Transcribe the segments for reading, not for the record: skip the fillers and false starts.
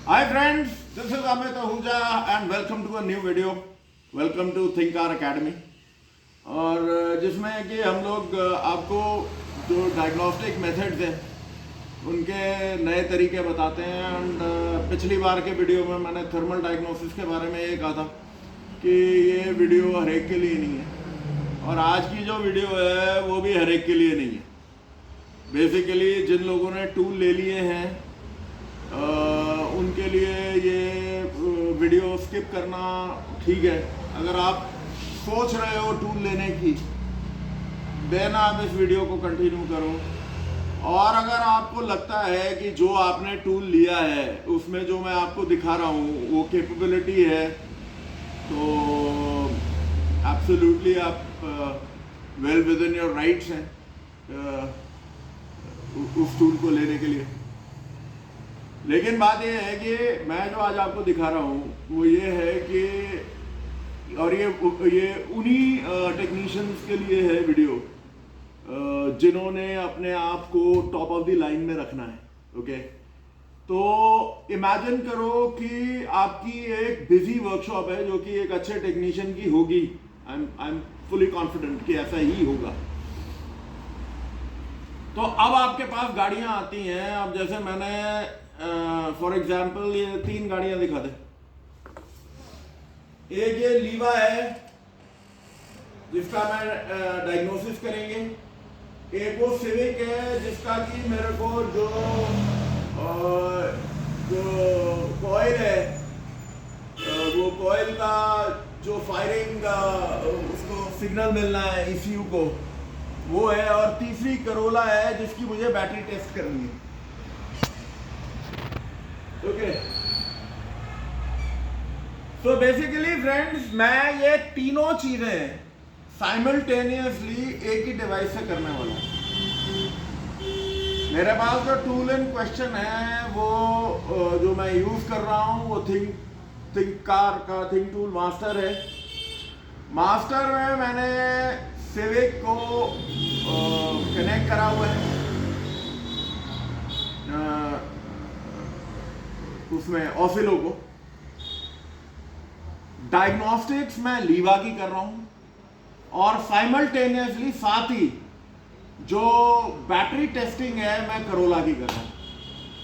Hi friends, this is Amit Ahuja and welcome to a new video. Welcome to Think Car Academy. और जिसमें कि हम लोग आपको जो डायग्नोस्टिक मेथड्स हैं उनके नए तरीके बताते हैं। एंड पिछली बार के वीडियो में मैंने थर्मल डायग्नोसिस के बारे में ये कहा था कि ये वीडियो हर एक के लिए नहीं है, और आज की जो वीडियो है वो भी हर एक के लिए नहीं है। बेसिकली जिन लोगों ने टूल ले लिए हैं उनके लिए ये वीडियो स्किप करना ठीक है। अगर आप सोच रहे हो टूल लेने की, देन आप इस वीडियो को कंटिन्यू करो। और अगर आपको लगता है कि जो आपने टूल लिया है उसमें जो मैं आपको दिखा रहा हूँ वो कैपेबिलिटी है, तो एब्सोल्युटली आप well with in your rights हैं उस टूल को लेने के लिए। लेकिन बात यह है कि मैं जो आज आपको दिखा रहा हूँ वो ये है कि, और ये उन्हीं टेक्नीशियंस के लिए है वीडियो जिन्होंने अपने आप को टॉप ऑफ द लाइन में रखना है। ओके, तो इमेजिन करो कि आपकी एक बिजी वर्कशॉप है जो कि एक अच्छे टेक्नीशियन की होगी। आई एम फुली कॉन्फिडेंट कि ऐसा ही होगा। तो अब आपके पास गाड़ियां आती हैं। अब जैसे मैंने फॉर एग्जाम्पल ये 3 गाड़ियां दिखा दे। एक ये लीवा है जिसका मैं डायग्नोसिस करेंगे। एक वो सिविक है जिसका कि मेरे को जो कॉइल है वो कॉइल का जो फायरिंग उसको सिग्नल मिलना है ECU को, वो है। और तीसरी करोला है जिसकी मुझे बैटरी टेस्ट करनी है। ओके, सो बेसिकली फ्रेंड्स, मैं ये तीनों चीजें साइमल्टेनियसली एक ही डिवाइस से करने वाला हूं। मेरे पास जो टूल इन क्वेश्चन है वो जो मैं यूज कर रहा हूं वो थिंक कार का थिंक टूल मास्टर है। मास्टर में मैंने सिविक को कनेक्ट करा हुआ है उसमें ऑसिलो को। डायग्नोस्टिक्स मैं लीवा की कर रहा हूं, और साइमल्टेनियसली साथ ही जो बैटरी टेस्टिंग है मैं करोला की कर रहा हूं।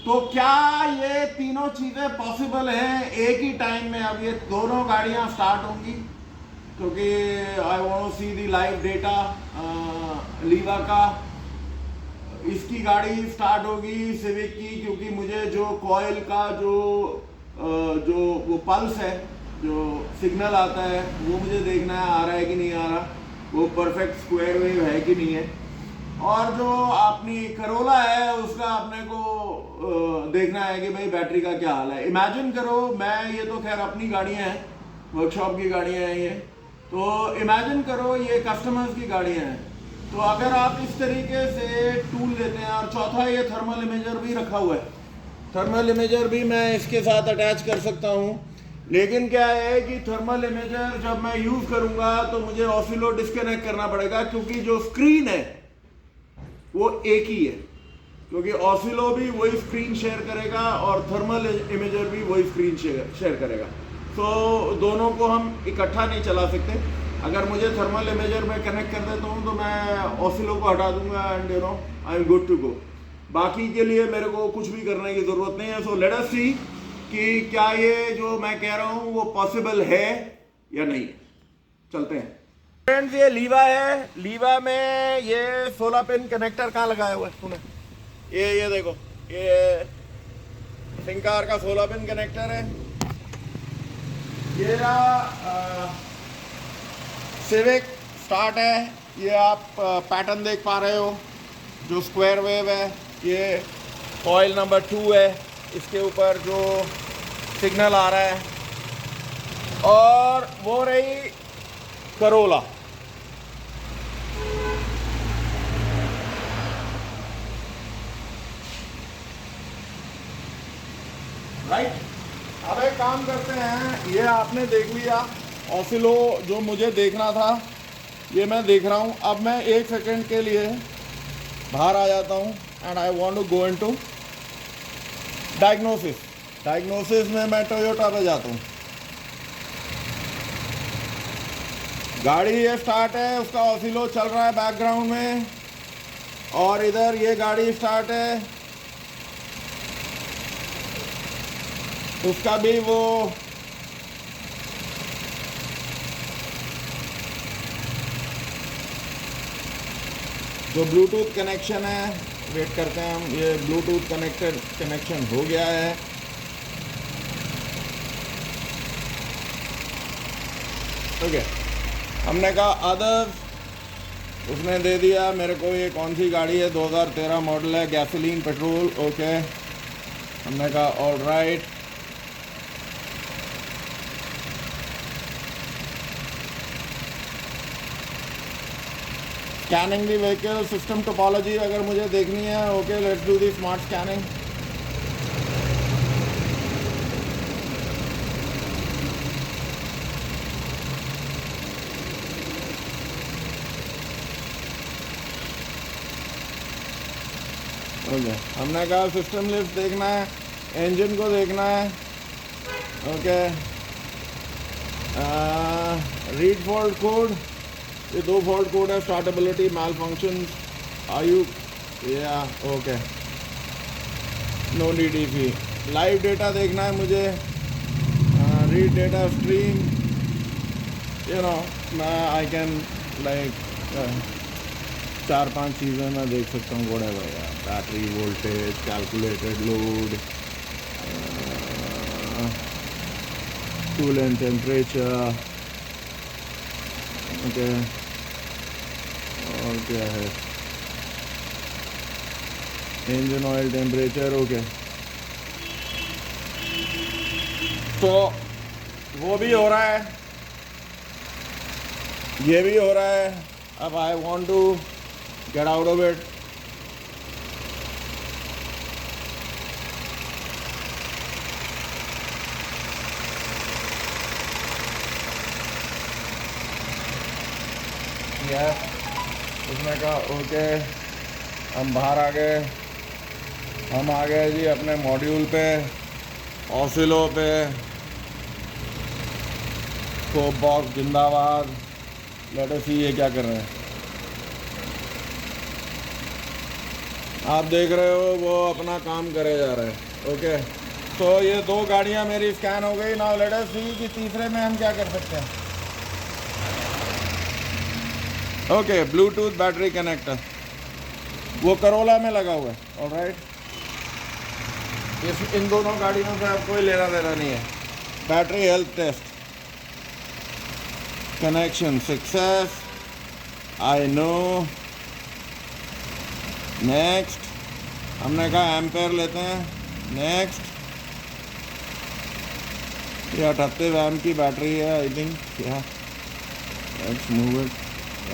तो क्या ये तीनों चीजें पॉसिबल हैं एक ही टाइम में? अब ये दोनों गाड़ियां स्टार्ट होंगी क्योंकि I want to see the live data लीवा का। इसकी गाड़ी स्टार्ट होगी सिविक की, क्योंकि मुझे जो कॉइल का जो वो पल्स है, जो सिग्नल आता है, वो मुझे देखना है आ रहा है कि नहीं आ रहा, वो परफेक्ट स्क्वायर वेव है कि नहीं है। और जो अपनी करोला है उसका अपने को देखना है कि भाई बैटरी का क्या हाल है। इमेजिन करो, मैं ये तो खैर अपनी गाड़ियाँ हैं, वर्कशॉप की गाड़ियाँ हैं ये, तो इमेजिन करो ये कस्टमर्स की गाड़ियाँ हैं। तो अगर आप इस तरीके से टूल लेते हैं, और चौथा ये थर्मल इमेजर भी रखा हुआ है। थर्मल इमेजर भी मैं इसके साथ अटैच कर सकता हूँ। लेकिन क्या है कि थर्मल इमेजर जब मैं यूज़ करूँगा तो मुझे ऑसिलो डिस्कनेक्ट करना पड़ेगा, क्योंकि जो स्क्रीन है वो एक ही है, क्योंकि ऑसिलो भी वही स्क्रीन शेयर करेगा और थर्मल इमेजर भी वही स्क्रीन शेयर करेगा। तो दोनों को हम इकट्ठा नहीं चला सकते। अगर मुझे थर्मल इमेजर में कनेक्ट कर देता हूँ तो मैं ऑसिलो को हटा दूंगा and you know I am good to go. बाकी के लिए मेरे को कुछ भी करने की ज़रूरत नहीं है। सो लेट अस सी कि क्या ये जो मैं कह रहा हूँ वो पॉसिबल है या नहीं। चलते हैं फ्रेंड्स। ये लीवा है, लीवा में ये 16 पिन कनेक्टर कहाँ लगाया हुआ है तूने? ये देखो, ये थिंक कार का 16 पिन कनेक्टर है। ये सिविक स्टार्ट है, ये आप पैटर्न देख पा रहे हो, जो स्क्वायर वेव है। ये कॉइल नंबर 2 है, इसके ऊपर जो सिग्नल आ रहा है। और वो रही करोला। राइट, अब एक काम करते हैं, ये आपने देख लिया ऑसिलो जो मुझे देखना था, ये मैं देख रहा हूँ। अब मैं 1 सेकंड के लिए बाहर आ जाता हूँ and I want to go into diagnosis. Diagnosis में मैं टोयोटा पे जाता हूँ। गाड़ी ये स्टार्ट है, उसका ऑसिलो चल रहा है बैकग्राउंड में, और इधर ये गाड़ी स्टार्ट है, उसका भी वो जो ब्लूटूथ कनेक्शन है, वेट करते हैं हम, ये ब्लूटूथ कनेक्शन हो गया है। ओके, हमने कहा अदर्स, उसने दे दिया मेरे को। ये कौन सी गाड़ी है? 2013 मॉडल है, गैसोलीन पेट्रोल। ओके, हमने कहा ऑल राइट। स्कैनिंग दी व्हीकल सिस्टम टोपोलॉजी अगर मुझे देखनी है। Okay, let's do the smart scanning. Okay, हमने कहा सिस्टम लिफ्ट देखना है, इंजन को देखना है। ओके, रीड फॉल्ट कोड, ये 2 फॉल्ट कोड है, स्टार्टेबिलिटी, मैल फंक्शन, आयु, या okay, no DDP। Live data देखना है मुझे, read data stream, you know, मैं आई कैन लाइक 4-5 चीज़ें मैं देख सकता हूँ। बड़ा भैया, battery voltage, calculated load, coolant temperature. Okay, और क्या है, इंजन ऑयल टेम्परेचर। ओके, तो वो भी हो रहा है, ये भी हो रहा है। अब I want to get out of it। उसने कहा ओके, हम बाहर आ गए। हम आ गए जी अपने मॉड्यूल पे, ऑसिलो पे। स्कोप बॉक्स जिंदाबाद। लेट अस सी ये क्या कर रहे हैं। आप देख रहे हो वो अपना काम करे जा रहे हैं। ओके, तो ये 2 गाड़ियां मेरी स्कैन हो गई। नाउ लेट अस सी कि तीसरे में हम क्या कर सकते हैं। ओके, ब्लूटूथ बैटरी कनेक्टर वो करोला में लगा हुआ है। ऑलराइट, इन दोनों गाड़ियों से अब कोई लेना देना नहीं है। Battery health test, connection success, I know. Next, हमने कहा एम्पेयर लेते हैं। नेक्स्ट, ये 38 एम की बैटरी है आई थिंक। क्या, लेट्स मूव इट।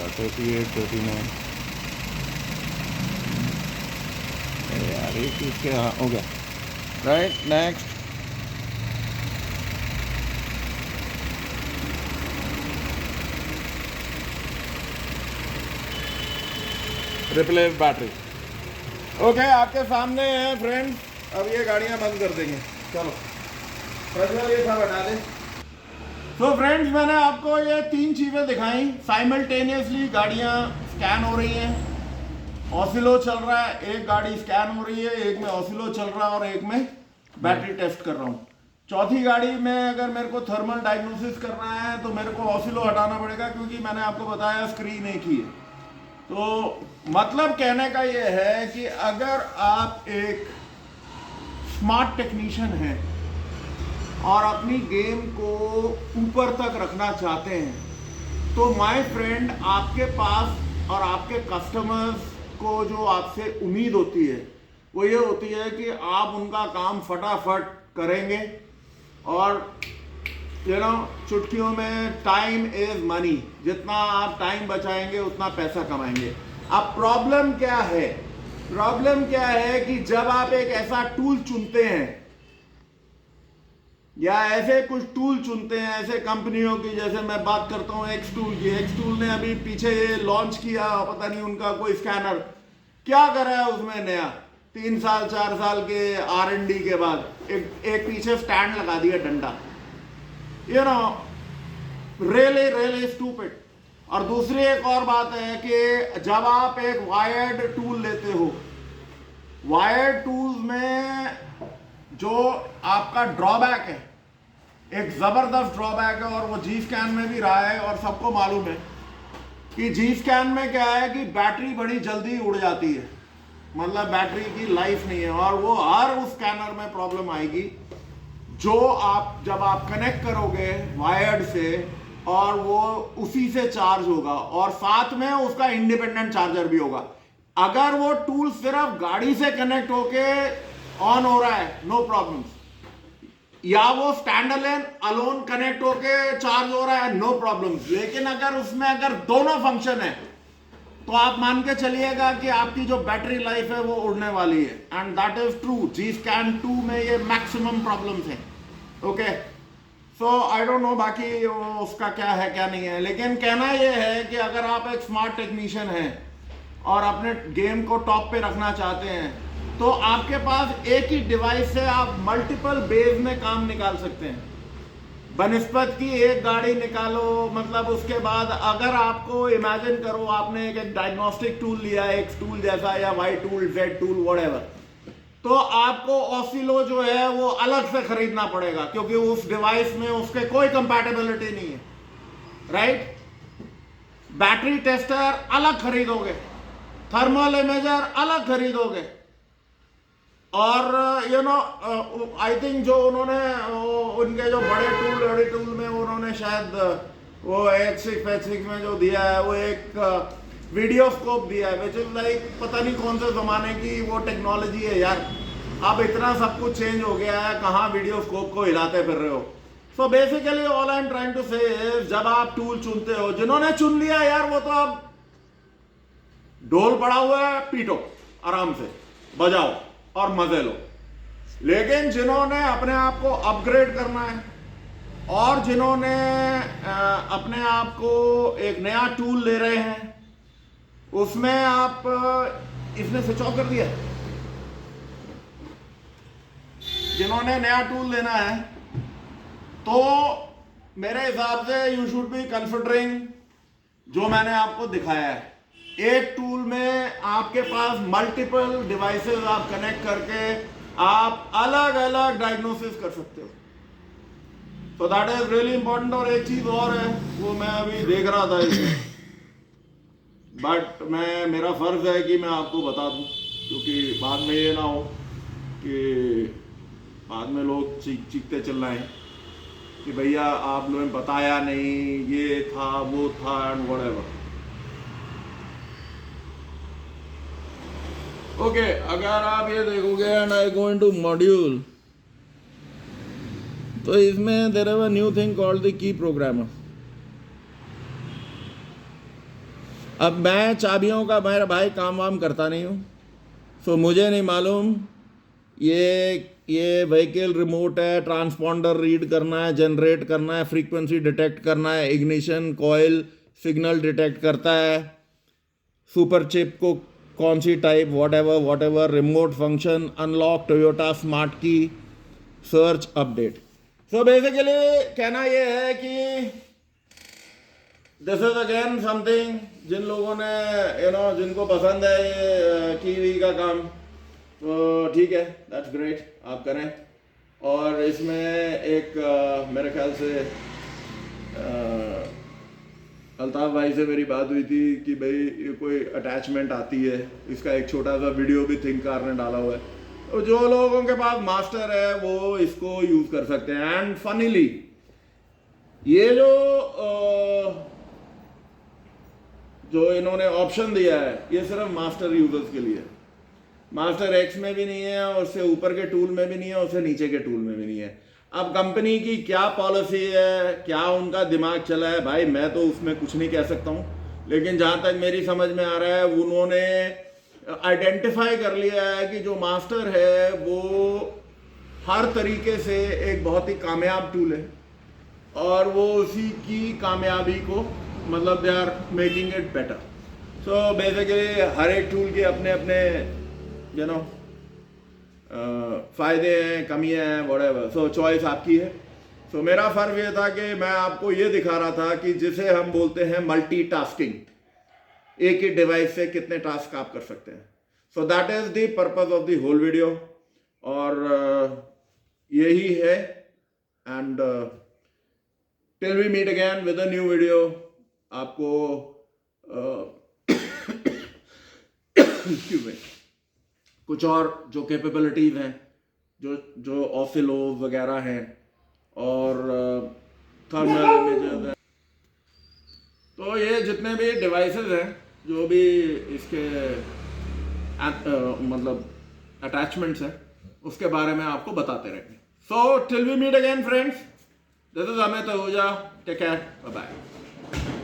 38, 39 यार, ये किसके? हाँ, okay, right. Next, replace battery. Okay, आपके सामने है फ्रेंड्स। अब ये गाड़ियां बंद कर देंगे। चलो प्रज्वल, ये सब हटा दे। तो फ्रेंड्स, मैंने आपको ये 3 चीज़ें दिखाई। साइमल्टेनियसली गाड़ियां स्कैन हो रही हैं, ऑसिलो चल रहा है, एक गाड़ी स्कैन हो रही है, एक में ऑसिलो चल रहा है और एक में बैटरी टेस्ट कर रहा हूँ। चौथी गाड़ी में अगर मेरे को थर्मल डायग्नोसिस करना है तो मेरे को ऑसिलो हटाना पड़ेगा, क्योंकि मैंने आपको बताया स्क्रीन एक ही है। तो मतलब कहने का ये है कि अगर आप एक स्मार्ट टेक्नीशियन हैं और अपनी गेम को ऊपर तक रखना चाहते हैं, तो माय फ्रेंड, आपके पास और आपके कस्टमर्स को जो आपसे उम्मीद होती है वो ये होती है कि आप उनका काम फटाफट करेंगे और चुटकियों में टाइम इज मनी, जितना आप टाइम बचाएंगे उतना पैसा कमाएंगे। अब प्रॉब्लम क्या है? प्रॉब्लम क्या है कि जब आप एक ऐसा टूल चुनते हैं या ऐसे कुछ टूल चुनते हैं, ऐसे कंपनियों की, जैसे मैं बात करता हूं एक्स टूल की। एक्स टूल ने अभी पीछे ये लॉन्च किया, पता नहीं उनका कोई स्कैनर क्या करा है उसमें नया। 3 साल 4 साल के R&D के बाद एक पीछे स्टैंड लगा दिया डंडा, यू नो, रियली स्टूपिड। और दूसरी एक और बात है कि जब आप एक वायर्ड टूल लेते हो, वायर्ड टूल्स में जो आपका ड्रॉबैक है, एक जबरदस्त ड्रॉबैक है, और वो जी स्कैन में भी रहा है और सबको मालूम है कि जी स्कैन में क्या है कि बैटरी बड़ी जल्दी उड़ जाती है, मतलब बैटरी की लाइफ नहीं है, और वो हर उस स्कैनर में प्रॉब्लम आएगी जो आप जब आप कनेक्ट करोगे वायर्ड से, और वो उसी से चार्ज होगा, और साथ में उसका इंडिपेंडेंट चार्जर भी होगा। अगर वो टूल सिर्फ गाड़ी से कनेक्ट होके ऑन हो रहा है, नो प्रॉब्लम, या वो स्टैंड अलोन कनेक्ट होके चार्ज हो रहा है, नो प्रॉब्लम। लेकिन अगर दोनों फंक्शन है तो आप मान के चलिएगा कि आपकी जो बैटरी लाइफ है वो उड़ने वाली है, and that is true. G scan 2 में ये मैक्सिमम प्रॉब्लम्स हैं। Okay, so I don't know बाकी उसका क्या है क्या नहीं है, लेकिन कहना ये है कि अगर आप एक स्मार्ट टेक्नीशियन हैं और अपने गेम को टॉप पे रखना चाहते हैं, तो आपके पास एक ही डिवाइस से आप मल्टीपल बेस में काम निकाल सकते हैं। बनिस्पत की एक गाड़ी निकालो, मतलब उसके बाद अगर आपको इमेजिन करो आपने एक डायग्नोस्टिक टूल लिया है, एक टूल जैसा, या Y tool, Z tool, whatever, तो आपको ऑसिलो जो है वो अलग से खरीदना पड़ेगा, क्योंकि उस डिवाइस में उसके कोई कंपैटिबिलिटी नहीं है, राइट? बैटरी टेस्टर अलग खरीदोगे, थर्मल इमेजर अलग खरीदोगे, और यू नो आई थिंक जो उन्होंने उनके जो बड़े टूल में उन्होंने शायद वो H6 में जो दिया है वो एक वीडियो स्कोप दिया है, विच इज लाइक पता नहीं कौन से जमाने की वो टेक्नोलॉजी है यार। अब इतना सब कुछ चेंज हो गया है, कहाँ वीडियो स्कोप को हिलाते फिर रहे हो। So basically all I am trying to say, जब आप टूल चुनते हो, जिन्होंने चुन लिया यार वो तो अब ढोल पड़ा हुआ है, पीटो आराम से, बजाओ और मजे लो। लेकिन जिन्होंने अपने आप को अपग्रेड करना है, और जिन्होंने अपने आप को एक नया टूल ले रहे हैं, उसमें आप इसने स्विच ऑफ कर दिया, जिन्होंने नया टूल लेना है, तो मेरे हिसाब से यू शुड बी कंसिडरिंग जो मैंने आपको दिखाया है। एक टूल में आपके पास मल्टीपल डिवाइसेस आप कनेक्ट करके आप अलग अलग डायग्नोसिस कर सकते हो, तो दैट इज रियली इंपॉर्टेंट। और एक चीज और है, वो मैं अभी देख रहा था इसमें, बट मेरा फर्ज है कि मैं आपको बता दूं, क्योंकि बाद में ये ना हो कि बाद में लोग चीखते चल रहे हैं कि भैया आप लोगों ने बताया नहीं, ये था वो था एंड व्हाटएवर। ओके, अगर आप ये देखोगे and I go into module, तो इसमें there is a new thing called the key programmer. अब मैं चाबियों का मेरा भाई काम वाम करता नहीं हूँ, सो मुझे नहीं मालूम ये व्हीकल रिमोट है, ट्रांसपॉन्डर रीड करना है, जनरेट करना है, फ्रीक्वेंसी डिटेक्ट करना है, इग्निशन कॉइल सिग्नल डिटेक्ट करता है, सुपर चिप को कौन सी type, whatever, remote function, unlock, Toyota smart key, search, update. So basically कहना ये है कि दिस इज अगेन समथिंग, जिन लोगों ने जिनको पसंद है ये कीवी का काम, तो ठीक है, दैट्स ग्रेट, आप करें। और इसमें एक मेरे ख्याल से अल्ताफ भाई से मेरी बात हुई थी कि भाई ये कोई अटैचमेंट आती है, इसका एक छोटा सा वीडियो भी थिंककार ने डाला हुआ है, तो जो लोगों के पास मास्टर है वो इसको यूज कर सकते हैं। एंड फनीली ये जो इन्होंने ऑप्शन दिया है, ये सिर्फ मास्टर यूजर्स के लिए, मास्टर एक्स में भी नहीं है, और उससे ऊपर के टूल में भी नहीं है, उससे नीचे के टूल में भी नहीं है। अब कंपनी की क्या पॉलिसी है, क्या उनका दिमाग चला है, भाई मैं तो उसमें कुछ नहीं कह सकता हूँ, लेकिन जहाँ तक मेरी समझ में आ रहा है उन्होंने आइडेंटिफाई कर लिया है कि जो मास्टर है वो हर तरीके से एक बहुत ही कामयाब टूल है, और वो उसी की कामयाबी को मतलब they are making it better. So basically हर एक टूल के अपने अपने फ़ायदे हैं, कमियां हैं, व्हाटएवर, सो चॉइस आपकी है। सो मेरा फ़र्ज ये था कि मैं आपको ये दिखा रहा था कि जिसे हम बोलते हैं मल्टीटास्किंग, एक ही डिवाइस से कितने टास्क आप कर सकते हैं। So that is the purpose of the whole video, और यही है। And till we meet again with a new video, आपको excuse me, कुछ और जो कैपेबिलिटीज़ हैं, जो ऑसिलोज वगैरह हैं और थर्मल इमेजेस हैं, तो ये जितने भी डिवाइसेस हैं, जो भी इसके मतलब अटैचमेंट्स हैं, उसके बारे में आपको बताते रहेंगे। So till we meet again friends, this is Amit Ahuja, take care, bye bye.